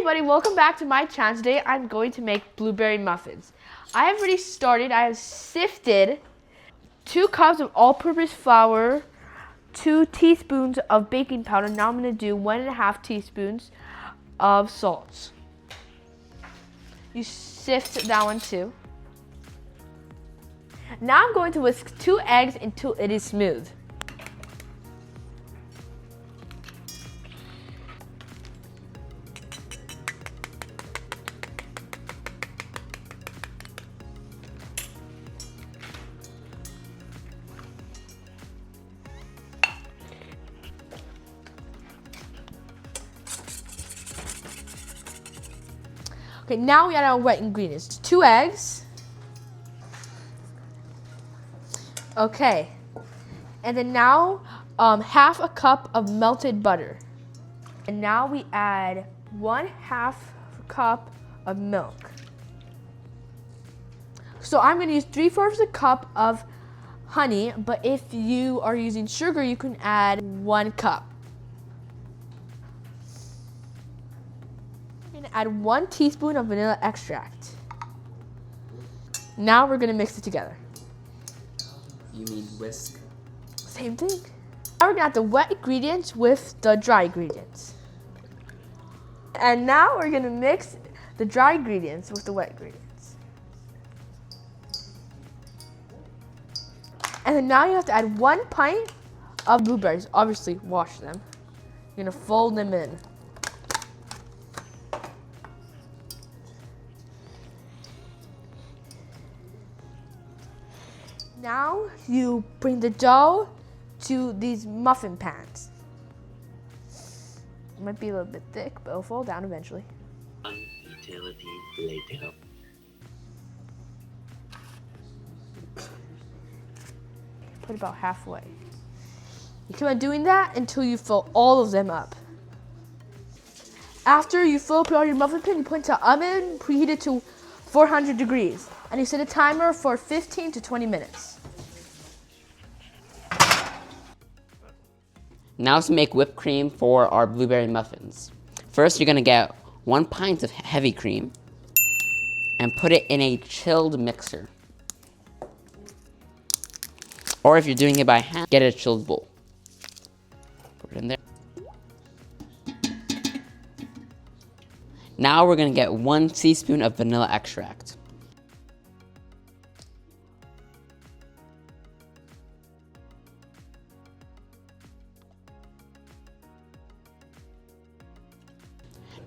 everybody, welcome back to my channel. Today I'm going to make blueberry muffins. I have already started. I have sifted 2 cups of all-purpose flour, 2 teaspoons of baking powder. Now I'm going to do 1.5 teaspoons of salt. You sift that one too. Now I'm going to whisk 2 eggs until it is smooth. Okay, now we add our wet ingredients. 2 eggs. Okay, and then now half a cup of melted butter. And now we add 1/2 cup of milk. So I'm going to use 3/4 a cup of honey, but if you are using sugar, you can add 1 cup. I'm going to add 1 teaspoon of vanilla extract. Now we're going to mix it together. You mean whisk? Same thing. Now we're going to add the wet ingredients with the dry ingredients. And now we're going to mix the dry ingredients with the wet ingredients. And then now you have to add 1 pint of blueberries. Obviously, wash them. You're going to fold them in. Now you bring the dough to these muffin pans. It might be a little bit thick, but it'll fall down eventually. An eternity later. Put about halfway. You keep on doing that until you fill all of them up. After you fill up all your muffin pan, you put into an oven preheated to 400 degrees. And you set a timer for 15 to 20 minutes. Now to make whipped cream for our blueberry muffins. First, you're gonna get 1 pint of heavy cream and put it in a chilled mixer. Or if you're doing it by hand, get a chilled bowl. Put it in there. Now we're gonna get 1 teaspoon of vanilla extract.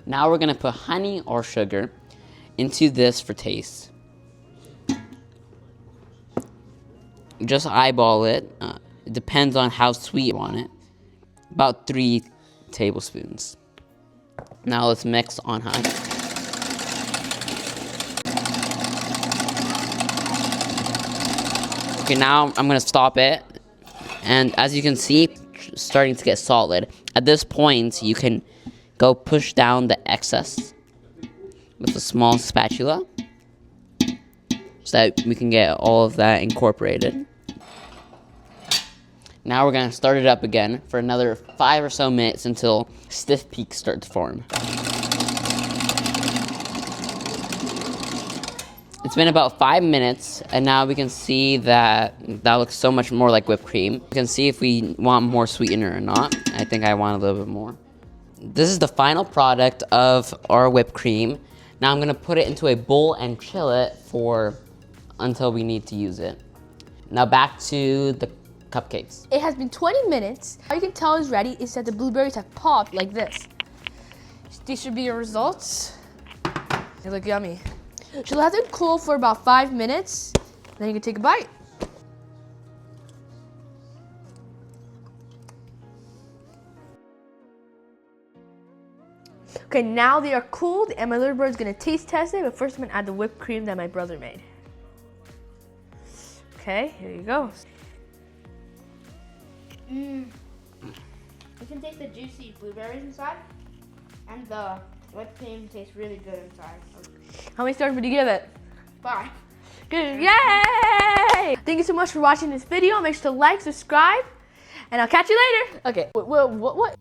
Now we're gonna put honey or sugar into this for taste. Just eyeball it. It depends on how sweet you want it. About 3 tablespoons. Now let's mix on high. Okay, now I'm gonna stop it. And as you can see, it's starting to get solid. At this point, you can go push down the excess with a small spatula so that we can get all of that incorporated. Now we're gonna start it up again for another 5 or so minutes until stiff peaks start to form. It's been about 5 minutes, and now we can see that looks so much more like whipped cream. We can see if we want more sweetener or not. I think I want a little bit more. This is the final product of our whipped cream. Now I'm gonna put it into a bowl and chill it until we need to use it. Now back to the cupcakes. It has been 20 minutes. How you can tell it's ready is that the blueberries have popped like this. These should be your results. They look yummy. So let them cool for about 5 minutes, then you can take a bite. Okay, now they are cooled and my little bird's gonna taste test it, but first I'm gonna add the whipped cream that my brother made. Okay, here you go. You can taste the juicy blueberries inside, and the whipped cream tastes really good inside. How many stars would you give it? 5. Good, yay! Thank you so much for watching this video. Make sure to like, subscribe, and I'll catch you later. Okay, what?